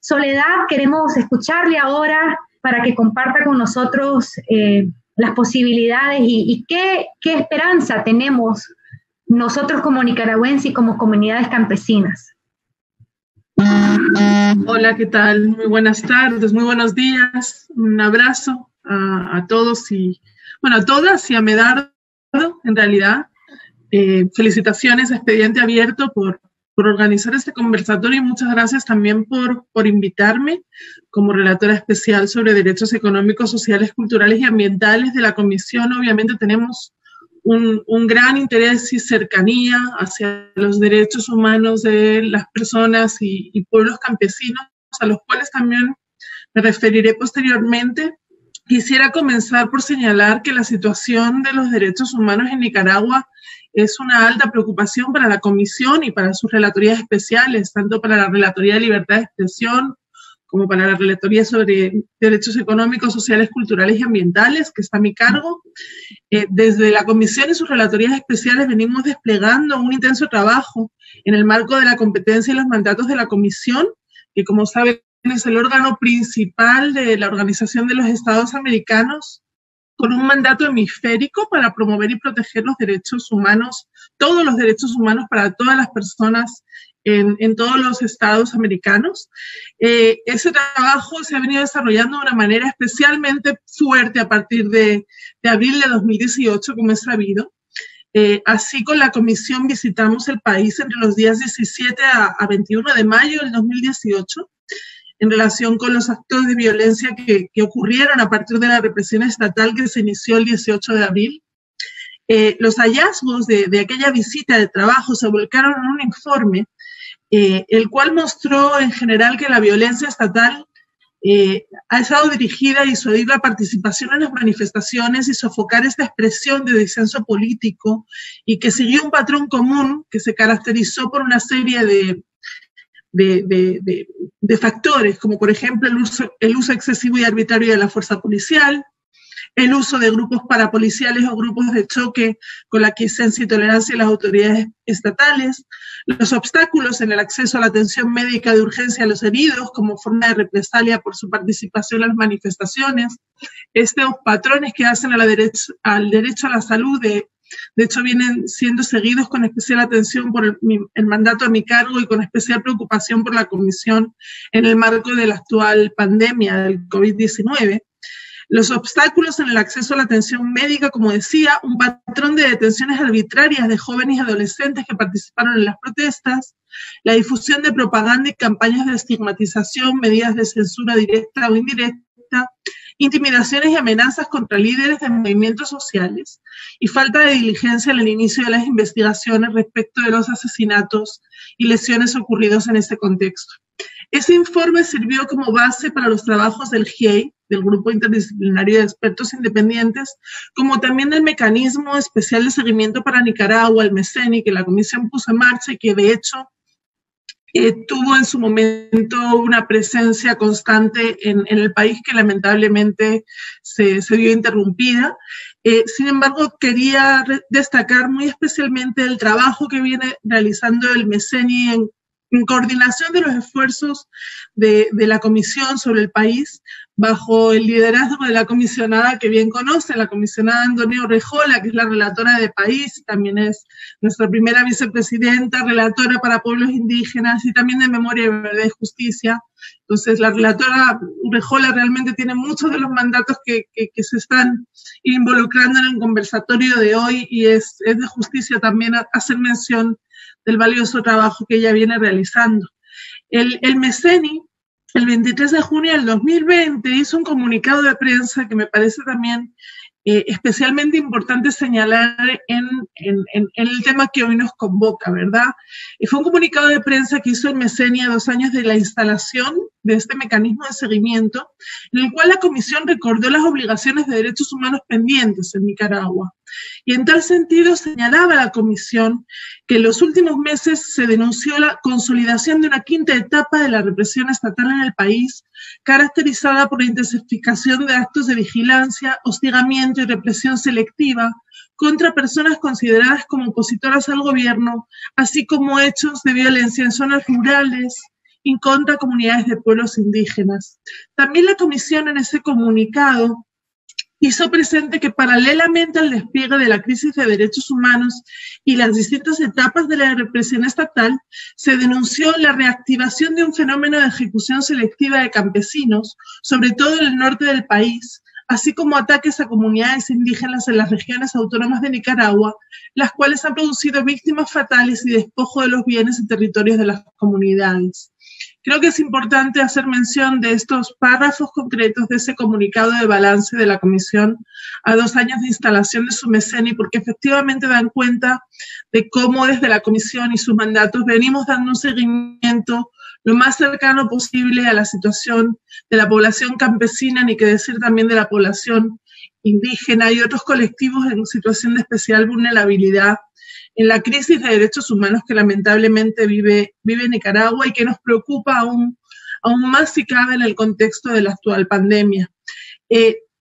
Soledad, queremos escucharle ahora para que comparta con nosotros las posibilidades y qué esperanza tenemos nosotros como nicaragüenses y como comunidades campesinas. Hola, ¿qué tal? Muy buenas tardes, muy buenos días. Un abrazo a todos y, bueno, a todas y a Medardo, en realidad. Felicitaciones a Expediente Abierto por organizar este conversatorio y muchas gracias también por invitarme como relatora especial sobre derechos económicos, sociales, culturales y ambientales de la Comisión. Obviamente tenemos un gran interés y cercanía hacia los derechos humanos de las personas y pueblos campesinos, a los cuales también me referiré posteriormente. Quisiera comenzar por señalar que la situación de los derechos humanos en Nicaragua es una alta preocupación para la Comisión y para sus relatorías especiales, tanto para la Relatoría de Libertad de Expresión como para la Relatoría sobre Derechos Económicos, Sociales, Culturales y Ambientales, que está a mi cargo. Desde la Comisión y sus relatorías especiales venimos desplegando un intenso trabajo en el marco de la competencia y los mandatos de la Comisión, que como saben es el órgano principal de la Organización de los Estados Americanos, con un mandato hemisférico para promover y proteger los derechos humanos, todos los derechos humanos para todas las personas en todos los estados americanos. Ese trabajo se ha venido desarrollando de una manera especialmente fuerte a partir de abril de 2018, como es sabido. Así, con la Comisión visitamos el país entre los días 17 a 21 de mayo del 2018, en relación con los actos de violencia que ocurrieron a partir de la represión estatal que se inició el 18 de abril. Los hallazgos de aquella visita de trabajo se volcaron en un informe, el cual mostró en general que la violencia estatal ha estado dirigida a disuadir la participación en las manifestaciones y sofocar esta expresión de disenso político, y que siguió un patrón común que se caracterizó por una serie de factores, como por ejemplo el uso excesivo y arbitrario de la fuerza policial, el uso de grupos parapoliciales o grupos de choque con la aquiescencia y tolerancia de las autoridades estatales, los obstáculos en el acceso a la atención médica de urgencia a los heridos como forma de represalia por su participación en las manifestaciones. Estos patrones que hacen al derecho a la salud, de hecho, vienen siendo seguidos con especial atención por el mandato a mi cargo y con especial preocupación por la Comisión en el marco de la actual pandemia del COVID-19. Los obstáculos en el acceso a la atención médica, como decía, un patrón de detenciones arbitrarias de jóvenes y adolescentes que participaron en las protestas, la difusión de propaganda y campañas de estigmatización, medidas de censura directa o indirecta, intimidaciones y amenazas contra líderes de movimientos sociales y falta de diligencia en el inicio de las investigaciones respecto de los asesinatos y lesiones ocurridos en este contexto. Ese informe sirvió como base para los trabajos del GIEI, del Grupo Interdisciplinario de Expertos Independientes, como también del Mecanismo Especial de Seguimiento para Nicaragua, el MECENI, que la Comisión puso en marcha y que de hecho tuvo en su momento una presencia constante en el país que lamentablemente se vio interrumpida. Sin embargo, quería destacar muy especialmente el trabajo que viene realizando el MECENI en coordinación de los esfuerzos de la Comisión sobre el país, bajo el liderazgo de la comisionada que bien conoce, la comisionada Antonia Urrejola, que es la relatora de país, también es nuestra primera vicepresidenta, relatora para pueblos indígenas y también de Memoria, Verdad y Justicia. Entonces, la relatora Urrejola realmente tiene muchos de los mandatos que se están involucrando en el conversatorio de hoy, y es de justicia también hacer mención del valioso trabajo que ella viene realizando. El MECENI, el 23 de junio del 2020, hizo un comunicado de prensa que me parece también especialmente importante señalar en el tema que hoy nos convoca, ¿verdad? Fue un comunicado de prensa que hizo el MECENI a 2 años de la instalación de este mecanismo de seguimiento, en el cual la Comisión recordó las obligaciones de derechos humanos pendientes en Nicaragua. Y en tal sentido señalaba la Comisión que en los últimos meses se denunció la consolidación de una quinta etapa de la represión estatal en el país, caracterizada por la intensificación de actos de vigilancia, hostigamiento y represión selectiva contra personas consideradas como opositoras al gobierno, así como hechos de violencia en zonas rurales y contra comunidades de pueblos indígenas. También la Comisión en ese comunicado hizo presente que paralelamente al despliegue de la crisis de derechos humanos y las distintas etapas de la represión estatal, se denunció la reactivación de un fenómeno de ejecución selectiva de campesinos, sobre todo en el norte del país, así como ataques a comunidades indígenas en las regiones autónomas de Nicaragua, las cuales han producido víctimas fatales y despojo de los bienes y territorios de las comunidades. Creo que es importante hacer mención de estos párrafos concretos de ese comunicado de balance de la Comisión a 2 años de instalación de su MECENI, porque efectivamente dan cuenta de cómo desde la Comisión y sus mandatos venimos dando un seguimiento lo más cercano posible a la situación de la población campesina, ni que decir también de la población indígena y otros colectivos en situación de especial vulnerabilidad en la crisis de derechos humanos que lamentablemente vive Nicaragua y que nos preocupa aún más si cabe en el contexto de la actual pandemia.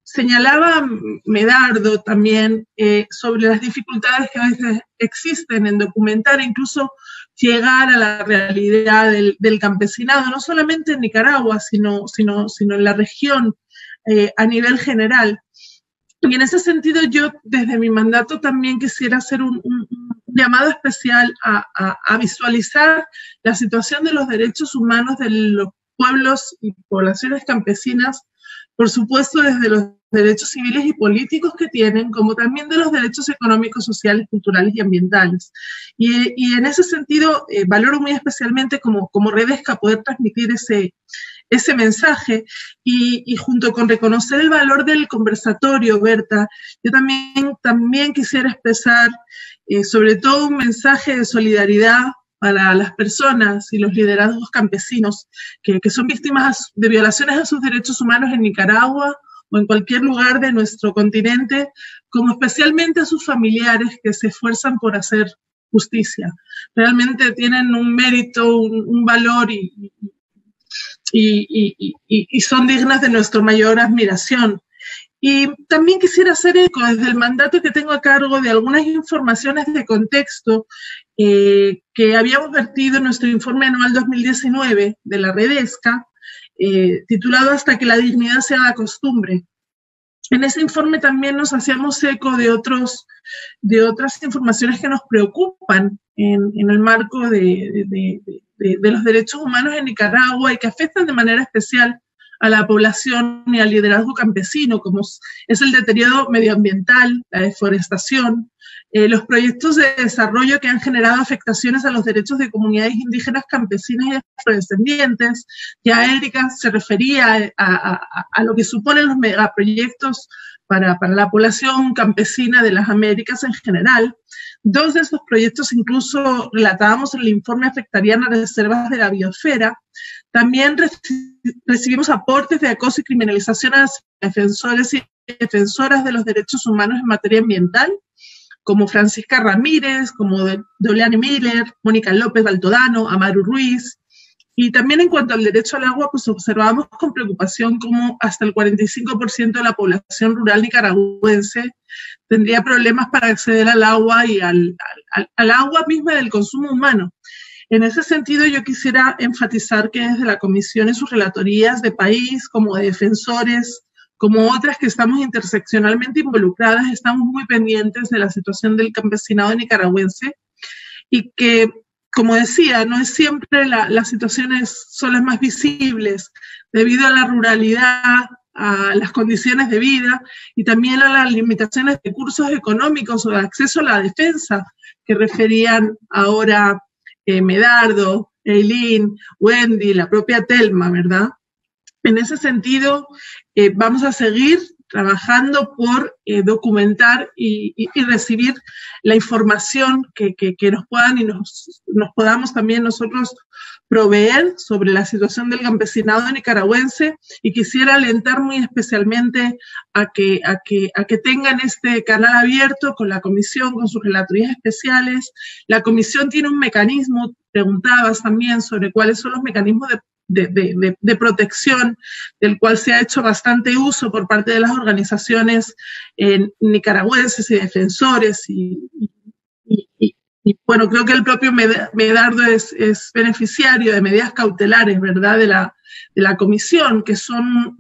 Señalaba Medardo también sobre las dificultades que a veces existen en documentar e incluso llegar a la realidad del campesinado, no solamente en Nicaragua, sino en la región a nivel general. Y en ese sentido yo desde mi mandato también quisiera hacer un llamado especial a visualizar la situación de los derechos humanos de los pueblos y poblaciones campesinas, por supuesto desde los derechos civiles y políticos que tienen, como también de los derechos económicos, sociales, culturales y ambientales. Y en ese sentido valoro muy especialmente como Redesca poder transmitir ese mensaje y junto con reconocer el valor del conversatorio, Berta, yo también quisiera expresar sobre todo un mensaje de solidaridad para las personas y los liderazgos campesinos que son víctimas de violaciones a sus derechos humanos en Nicaragua o en cualquier lugar de nuestro continente, como especialmente a sus familiares que se esfuerzan por hacer justicia. Realmente tienen un mérito, un valor y son dignas de nuestra mayor admiración. Y también quisiera hacer eco desde el mandato que tengo a cargo de algunas informaciones de contexto que habíamos vertido en nuestro informe anual 2019 de la Redesca, titulado Hasta que la dignidad se haga costumbre. En ese informe también nos hacíamos eco de otras informaciones que nos preocupan en el marco de los derechos humanos en Nicaragua y que afectan de manera especial a la población y al liderazgo campesino, como es el deterioro medioambiental, la deforestación, los proyectos de desarrollo que han generado afectaciones a los derechos de comunidades indígenas, campesinas y afrodescendientes. Ya Erika se refería a lo que suponen los megaproyectos para la población campesina de las Américas en general. 2 de estos proyectos incluso relatábamos en el informe afectarían a reservas de la biosfera. También recibimos aportes de acoso y criminalización a defensores y defensoras de los derechos humanos en materia ambiental, como Francisca Ramírez, como Doliane Miller, Mónica López Baltodano, Amaru Ruiz. Y también en cuanto al derecho al agua, pues observamos con preocupación cómo hasta el 45% de la población rural nicaragüense tendría problemas para acceder al agua y al agua misma del consumo humano. En ese sentido, yo quisiera enfatizar que desde la Comisión y sus relatorías de país, como de defensores, como otras que estamos interseccionalmente involucradas, estamos muy pendientes de la situación del campesinado nicaragüense y que, como decía, no es siempre las situaciones son las más visibles debido a la ruralidad, a las condiciones de vida y también a las limitaciones de recursos económicos o de acceso a la defensa que referían ahora Medardo, Eileen, Wendy, la propia Telma, ¿verdad? En ese sentido, vamos a seguir trabajando por documentar y recibir la información que nos puedan y nos podamos también nosotros proveer sobre la situación del campesinado nicaragüense, y quisiera alentar muy especialmente a que tengan este canal abierto con la comisión, con sus relatorías especiales. La comisión tiene un mecanismo, preguntabas también sobre cuáles son los mecanismos de protección, del cual se ha hecho bastante uso por parte de las organizaciones nicaragüenses y defensores y Y bueno, creo que el propio Medardo es beneficiario de medidas cautelares, ¿verdad?, de la comisión, que son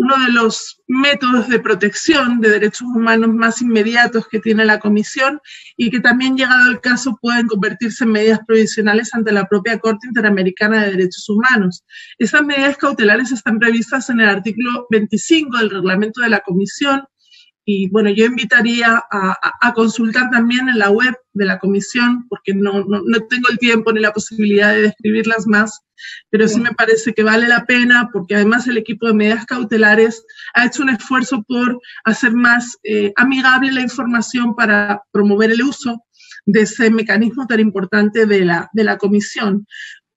uno de los métodos de protección de derechos humanos más inmediatos que tiene la comisión y que también, llegado el caso, pueden convertirse en medidas provisionales ante la propia Corte Interamericana de Derechos Humanos. Estas medidas cautelares están previstas en el artículo 25 del reglamento de la comisión. Y bueno, yo invitaría a consultar también en la web de la comisión, porque no tengo el tiempo ni la posibilidad de describirlas más, pero sí me parece que vale la pena, porque además el equipo de medidas cautelares ha hecho un esfuerzo por hacer más amigable la información para promover el uso de ese mecanismo tan importante de la comisión.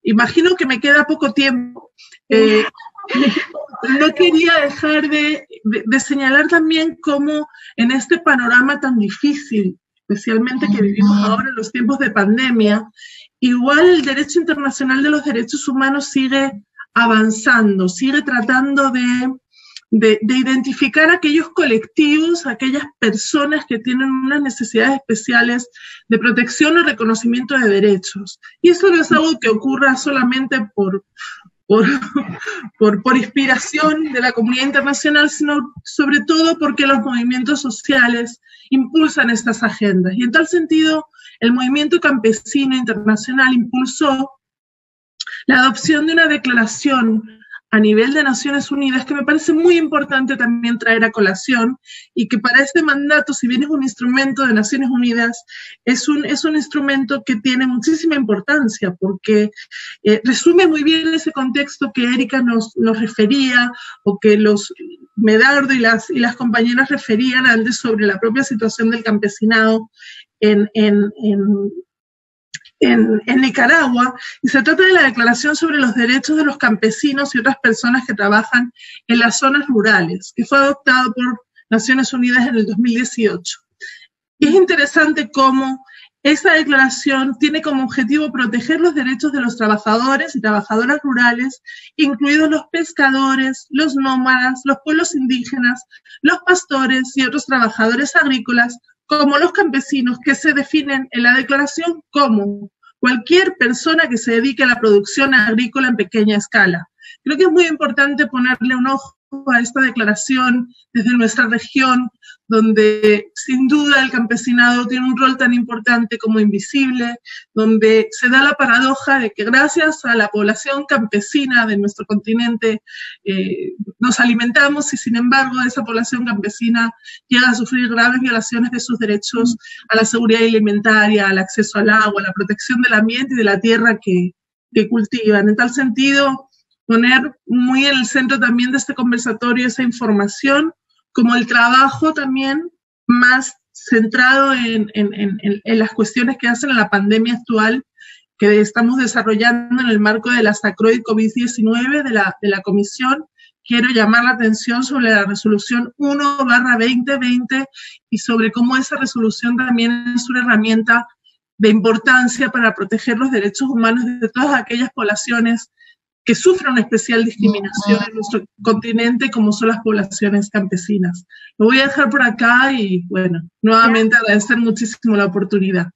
Imagino que me queda poco tiempo. No quería dejar de señalar también cómo en este panorama tan difícil, especialmente que vivimos ahora en los tiempos de pandemia, igual el derecho internacional de los derechos humanos sigue avanzando, sigue tratando de identificar aquellos colectivos, aquellas personas que tienen unas necesidades especiales de protección o reconocimiento de derechos. Y eso no es algo que ocurra solamente por inspiración de la comunidad internacional, sino sobre todo porque los movimientos sociales impulsan estas agendas. Y en tal sentido, el movimiento campesino internacional impulsó la adopción de una declaración a nivel de Naciones Unidas que me parece muy importante también traer a colación, y que para este mandato, si bien es un instrumento de Naciones Unidas, es un instrumento que tiene muchísima importancia, porque resume muy bien ese contexto que Erika nos refería, o que los Medardo y las compañeras referían antes sobre la propia situación del campesinado en Nicaragua, y se trata de la Declaración sobre los Derechos de los Campesinos y otras personas que trabajan en las zonas rurales, que fue adoptado por Naciones Unidas en el 2018. Y es interesante cómo esa declaración tiene como objetivo proteger los derechos de los trabajadores y trabajadoras rurales, incluidos los pescadores, los nómadas, los pueblos indígenas, los pastores y otros trabajadores agrícolas, como los campesinos, que se definen en la declaración como cualquier persona que se dedique a la producción agrícola en pequeña escala. Creo que es muy importante ponerle un ojo a esta declaración desde nuestra región, donde sin duda el campesinado tiene un rol tan importante como invisible, donde se da la paradoja de que gracias a la población campesina de nuestro continente nos alimentamos, y sin embargo esa población campesina llega a sufrir graves violaciones de sus derechos a la seguridad alimentaria, al acceso al agua, a la protección del ambiente y de la tierra que cultivan. En tal sentido, poner muy en el centro también de este conversatorio esa información, como el trabajo también más centrado en las cuestiones que hacen a la pandemia actual que estamos desarrollando en el marco de la SACROID COVID-19 de la Comisión. Quiero llamar la atención sobre la resolución 1/2020 y sobre cómo esa resolución también es una herramienta de importancia para proteger los derechos humanos de todas aquellas poblaciones que sufren una especial discriminación en nuestro continente, como son las poblaciones campesinas. Lo voy a dejar por acá y, bueno, nuevamente agradecer muchísimo la oportunidad.